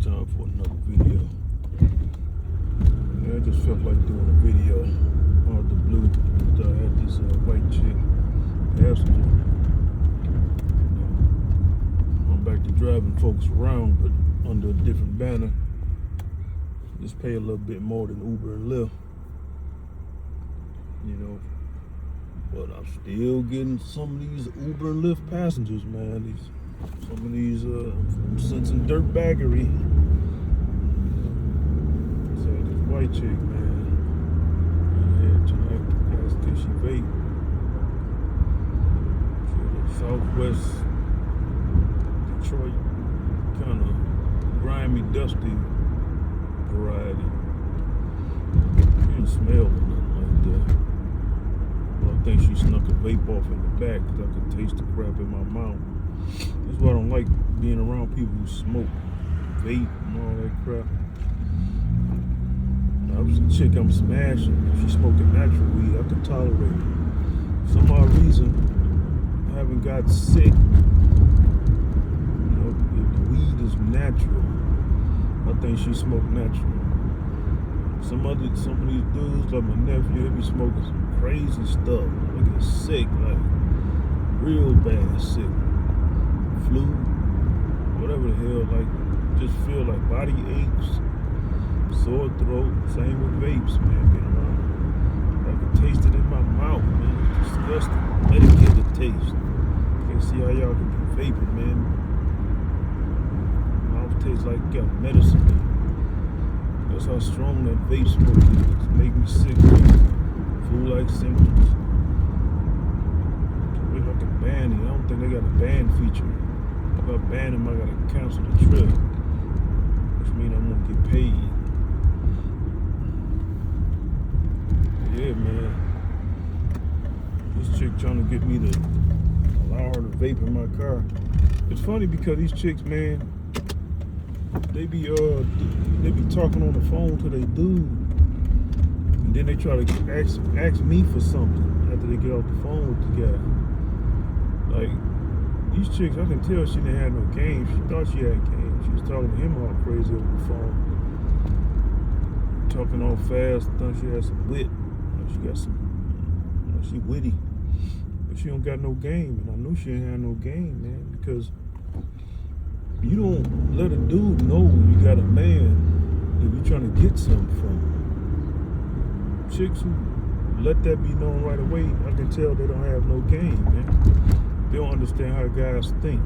Time for another video. Yeah, I just felt like doing a video out of the blue. I had this white chick passenger. I'm back to driving folks around, but under a different banner. Just pay a little bit more than Uber and Lyft. But I'm still getting some of these Uber and Lyft passengers, man. Some of these I'm sensing dirtbaggery. So this white chick, man, yeah, tonight, that's because she vape. She had a Southwest Detroit kind of grimy, dusty variety. She didn't smell or nothing like that. I think she snuck a vape off in the back because I could taste the crap in my mouth. That's why I don't like being around people who smoke, vape, and all that crap. I was a chick I'm smashing. If she smoking natural weed, I could tolerate it. For some odd reason, I haven't got sick. If the weed is natural, I think she smoked natural. Some of these dudes, like my nephew, they be smoking some crazy stuff. They get sick, like real bad sick. Flu, whatever the hell, like just feel like body aches, sore throat. Same with vapes, man. Being around, I can taste it in my mouth, man. It's disgusting. Let it get the taste. Can't see how y'all can be vaping, man. Mouth tastes like you got medicine in it. That's how strong that vape smoke is. It make me sick. Flu-like symptoms. I wish I could ban it. I don't think they got a ban feature. If I ban them, I gotta cancel the trip, which means I'm gonna get paid. Yeah, man. This chick trying to get me to allow her to vape in my car. It's funny because these chicks, man, they be talking on the phone to their dude, and then they try to ask me for something after they get off the phone with the guy. Like, these chicks, I can tell she didn't have no game. She thought she had game. She was talking to him all crazy over the phone, talking all fast. Thought she had some wit. She got some, she witty, but she don't got no game. And I knew she didn't have no game, man, because you don't let a dude know you got a man that you trying to get something from. Chicks who let that be known right away, I can tell they don't have no game, man. They don't understand how guys think.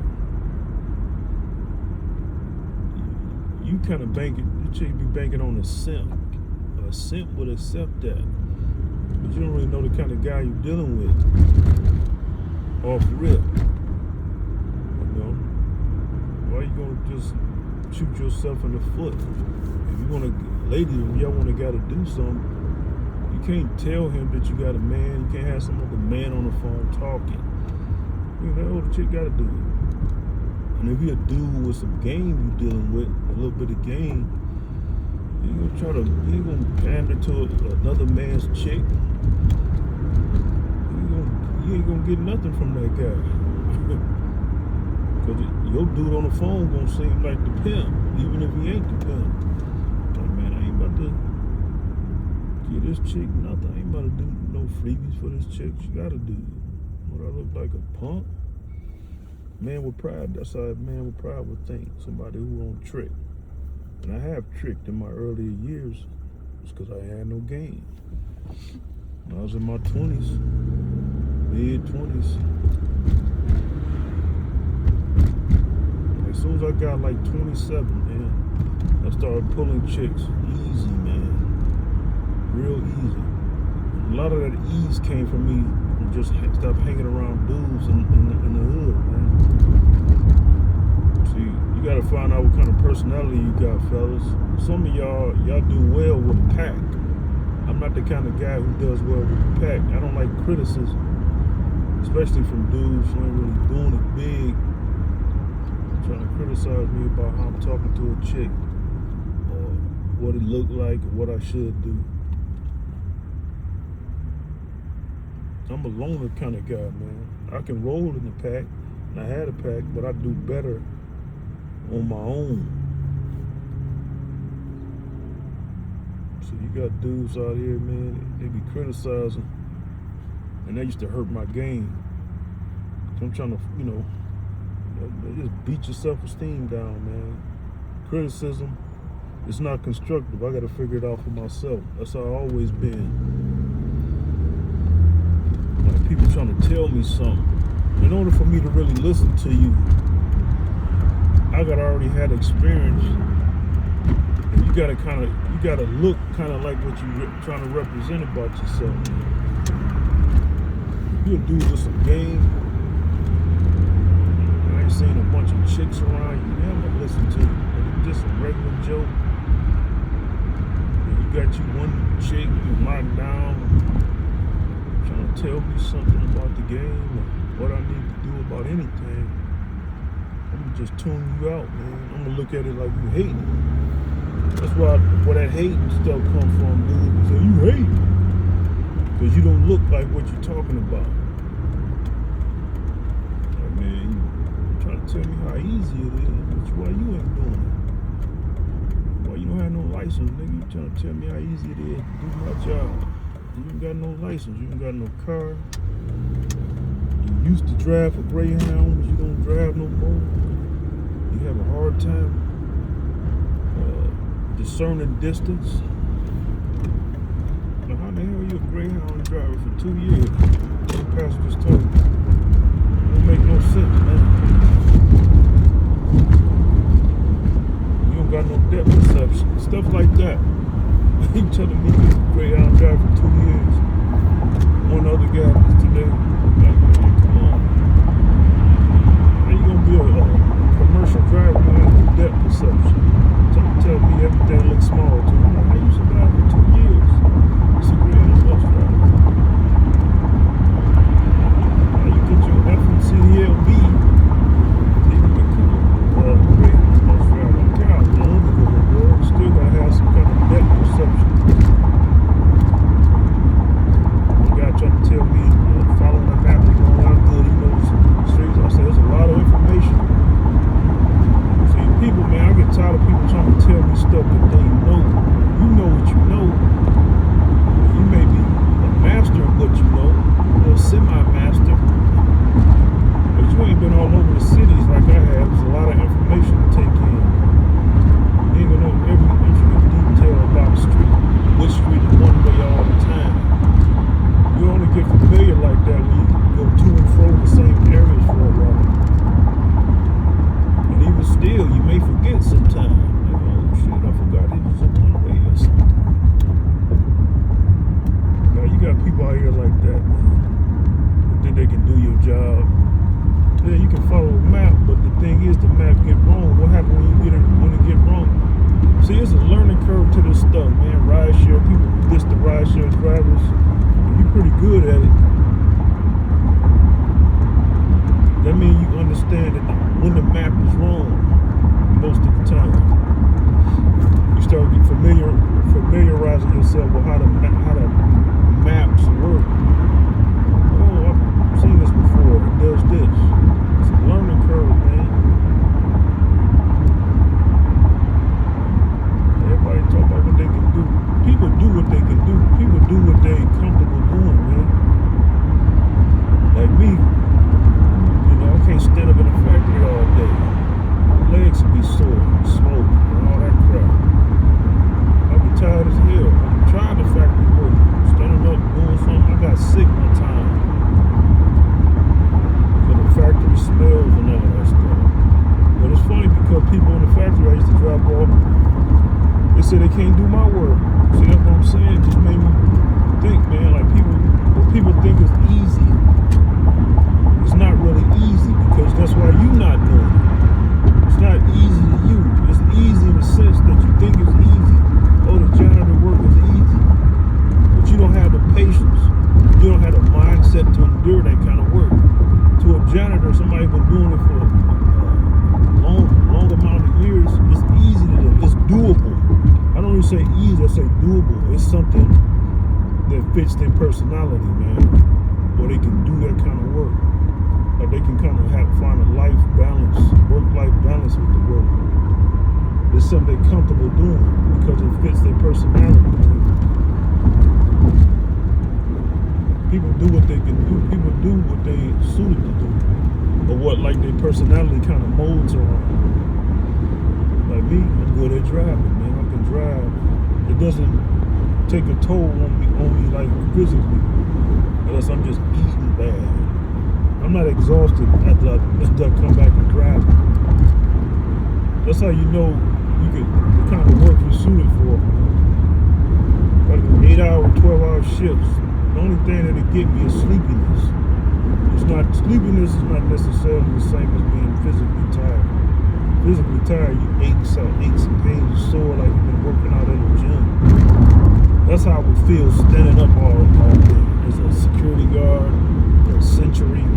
You kind of banking, the chick be banking on a simp. A simp would accept that. But you don't really know the kind of guy you're dealing with. Off rip. Why you gonna just shoot yourself in the foot? If you wanna, ladies, if y'all want a guy to do something, you can't tell him that you got a man. You can't have some other man on the phone talking. That old chick gotta do it. And if you're a dude with some game you dealing with, a little bit of game, you ain't gonna pander to another man's chick. You ain't gonna get nothing from that guy. Cause your dude on the phone gonna seem like the pimp, even if he ain't the pimp. Like, man, I ain't about to give this chick nothing. I ain't about to do no freebies for this chick. She gotta do. What, I look like a punk? Man with pride, that's how a man with pride would think. Somebody who won't trick. And I have tricked in my earlier years. It's because I had no game. When I was in my 20s, mid-20s, as soon as I got like 27, man, I started pulling chicks easy, man. Real easy. A lot of that ease came from me just stop hanging around dudes in the hood, man. See, you gotta find out what kind of personality you got, fellas. Some of y'all do well with a pack. I'm not the kind of guy who does well with a pack. I don't like criticism, especially from dudes who ain't really doing it big, trying to criticize me about how I'm talking to a chick or what it looked like or what I should do. I'm a loner kind of guy, man. I can roll in the pack, and I had a pack, but I do better on my own. So you got dudes out here, man, they be criticizing, and that used to hurt my game. So I'm trying to, just beat your self-esteem down, man. Criticism, it's not constructive. I got to figure it out for myself. That's how I've always been. Like people trying to tell me something. In order for me to really listen to you, I got already had experience. And you gotta look kind of like what you're trying to represent about yourself. You'll do just a game. I ain't seen a bunch of chicks around you. Yeah, I'm gonna listen to you. Just a regular joke. You got you one chick you locked down, trying to tell me something about the game or what I need to do about anything. I'm gonna just tune you out, man. I'm gonna look at it like you hate it. That's where that hate stuff come from, dude. You say you hate because you don't look like what you're talking about. Like, man, you trying to tell me how easy it is, but why you ain't doing it? Why you don't have no license, nigga? You trying to tell me how easy it is to do my job? You ain't got no license. You ain't got no car. You used to drive a Greyhound, but you don't drive no more. You have a hard time discerning distance. Now, how the hell are you a Greyhound driver for 2 years? The passengers told me. Don't make no sense, man. You don't got no depth perception. Stuff like that. You telling me you're a Greyhound driver for 2 years. One other guy just today. Like, man, come on. How you gonna be a commercial driver and have no depth perception? Tell me everything looks small to me. How you survive for 2 years? It's a Greyhound bus driver. How you get your FNCDLB to even become a Greyhound bus driver? I don't care how long ago it was. Still gotta have some kind of depth perception. The guy trying to tell me, following the map, you're going out good, the streets. I say there's a lot of information. People, man, I get tired of people trying to tell me stuff that they know. You know what you know. You may be a master of what you know, or a semi-master, but you ain't been all over the cities like I have. There's a lot of information to take in. You ain't gonna know every intricate detail about the street. Which street is one way all the time. You only get familiar like that when you go to and fro the same areas for a while. Even still, you may forget sometimes. Like, oh shit, I forgot it was a one way or something. Now you got people out here like that, man. Who think they can do your job. Yeah, you can follow the map, but the thing is, the map get wrong. What happens when it get wrong? See, it's a learning curve to this stuff, man. Rideshare, people diss the rideshare drivers. You're pretty good at it. That means you understand that when the map is wrong, most of the time, you start getting familiarizing yourself with how the maps work. Oh, I've seen this before. It does this. It's a learning curve, man. Everybody talk about what they can do. People do what they can do. People do what they're comfortable doing, man. Like me. I can't stand up in a factory all day. My legs would be sore, smoke, and all that crap. I'd be tired as hell. I'm trying the factory work, standing up, doing something. I got sick one time. Because the factory smells and all that stuff. But it's funny because people in the factory I used to drop off, they say they can't do my work. See, that's what I'm saying? It just made me think, man, like what people think is easy. It's not really easy because that's why you're not doing it. It's not easy to you. It's easy in the sense that you think it's easy. Oh, the janitor work is easy. But you don't have the patience. You don't have the mindset to endure that kind of work. To a janitor, somebody been doing it for a long amount of years, it's easy to do. It's doable. I don't even say easy, I say doable. It's something that fits their personality, man. Or they can do that kind of work. Like they can kind of find a life balance, work-life balance with the work. It's something they're comfortable doing because it fits their personality. People do what they can do. People do what they suited to do, or what like their personality kind of molds around. Like me, I'm good at driving, man. I can drive. It doesn't take a toll on me like physically, unless I'm just eating bad. I'm not exhausted after I come back and drive. That's how you know the kind of work you're suited for. Like 8-hour, 12-hour shifts. The only thing that it get me is sleepiness. Sleepiness is not necessarily the same as being physically tired. Physically tired, you aches and pains, you sore like you've been working out at the gym. That's how I would feel standing up all day as a security guard or a sentry.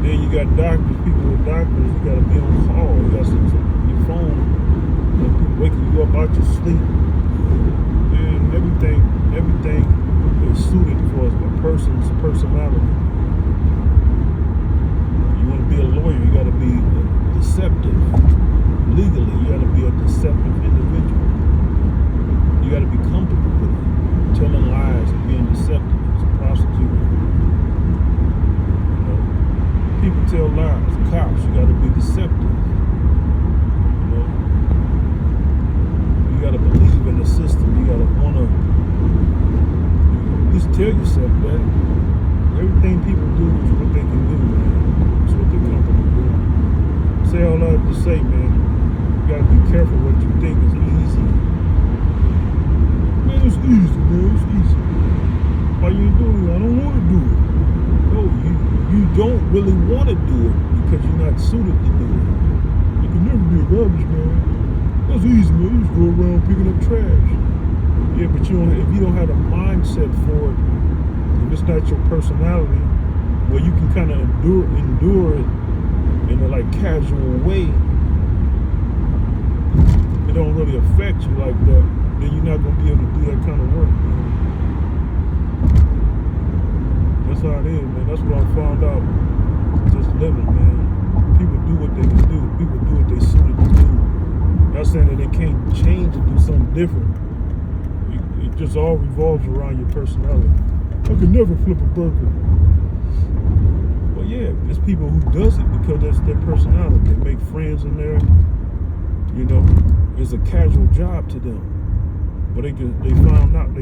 Then you got doctors, people with doctors, you gotta be on call. You got your phone, people waking you up out your sleep. And everything is suited for a person's personality. You wanna be a lawyer, you gotta be deceptive. Legally, you gotta be a deceptive individual. You gotta be comfortable with it. Telling lies and being deceptive as a prostitute. People tell lies. Cops, you gotta be deceptive. You gotta believe in the system. You gotta wanna at least tell yourself that. Everything people do is what they can do, man. It's what they're comfortable doing. Say all I have to say, man. You gotta be careful what you think is easy. Man, it's easy, man. It's easy. Why you ain't doing it? I don't want to do it. No, you don't really want to do it because you're not suited to do it. You can never be a garbage man. That's easy, man. You just go around picking up trash. Yeah, but if you don't have a mindset for it, if it's not your personality, where you can kind of endure it in a like casual way, it don't really affect you like that, then you're not gonna be able to do that kind of work, man. That's how it is, man. That's what I found out just living, man. People do what they can do. People do what they suited to do. Not saying that they can't change and do something different. It just all revolves around your personality. I could never flip a burger. Well, yeah, there's people who does it because that's their personality. They make friends in there. It's a casual job to them. But they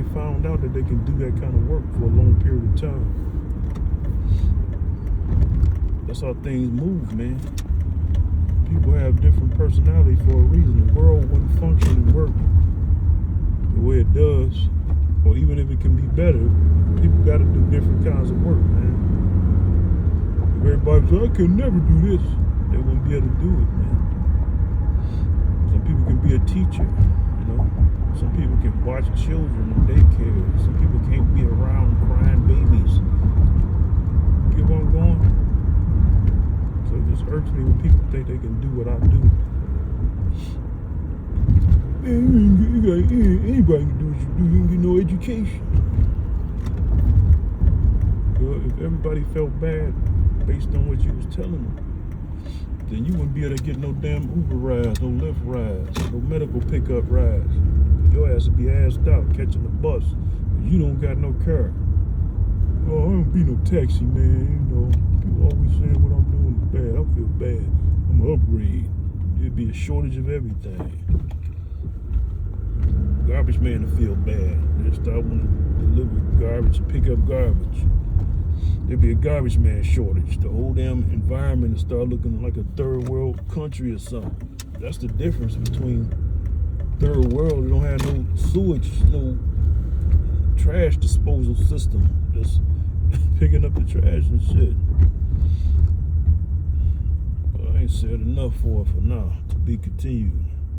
found out that they can do that kind of work for a long period of time. That's how things move, man. People have different personalities for a reason. The world wouldn't function and work the way it does, or even if it can be better, people got to do different kinds of work, man. If everybody says, I could never do this, they wouldn't be able to do it, man. Some people can be a teacher, Some people can watch children in daycare. Some people can't be around crying babies. Get where I'm going? So it just irks me when people think they can do what I do. Man, anybody can do what you do. You don't get no education. Well, if everybody felt bad based on what you was telling them, then you wouldn't be able to get no damn Uber rides, no Lyft rides, no medical pickup rides. Your ass would be assed out catching the bus. You don't got no car. Oh, I don't be no taxi, man. People always saying what I'm doing is bad. I feel bad. I'm an upgrade. There'd be a shortage of everything. Garbage man to feel bad. They start wanting to deliver garbage and pick up garbage. There'd be a garbage man shortage. The whole damn environment would start looking like a third world country or something. That's the difference between third world. They don't have no sewage, no trash disposal system. Just picking up the trash and shit. But I ain't said enough for now. To be continued.